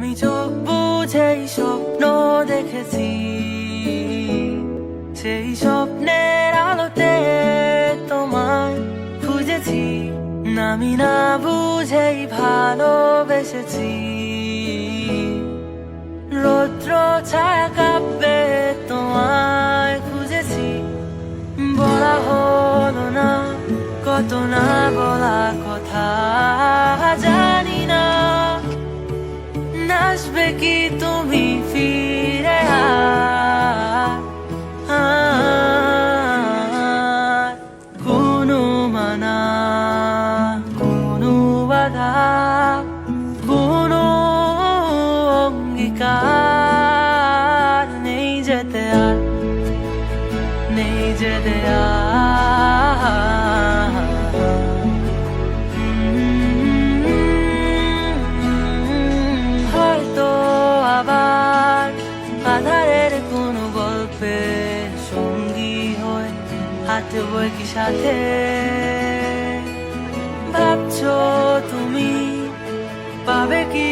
আমি চোখ বুঝেই স্বপ্ন দেখেছি, সেই স্বপ্নের আলোতে তোমায় খুঁজেছি। আমি না বুঝেই ভালোবেসেছি, রৌদ্র ছায়া কাব্যে তোমায় খুঁজেছি। বলা হলো না কত না বলা কথা, জানি না আসবে কি তুমি ফিরে কোনো মানা, কোনো বাধা, কোনো অঙ্গীকার নেই যেতে আর, নেই যেতে আর। হয়তো আবার আধারের কোনো গল্পে সঙ্গী হয়ে হাঁটব কি সাথে। ভাবছো তুমি পাবে কি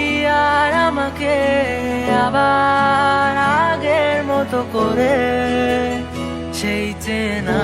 আর আমাকে আবার আগের মতো করে, সেই চেনা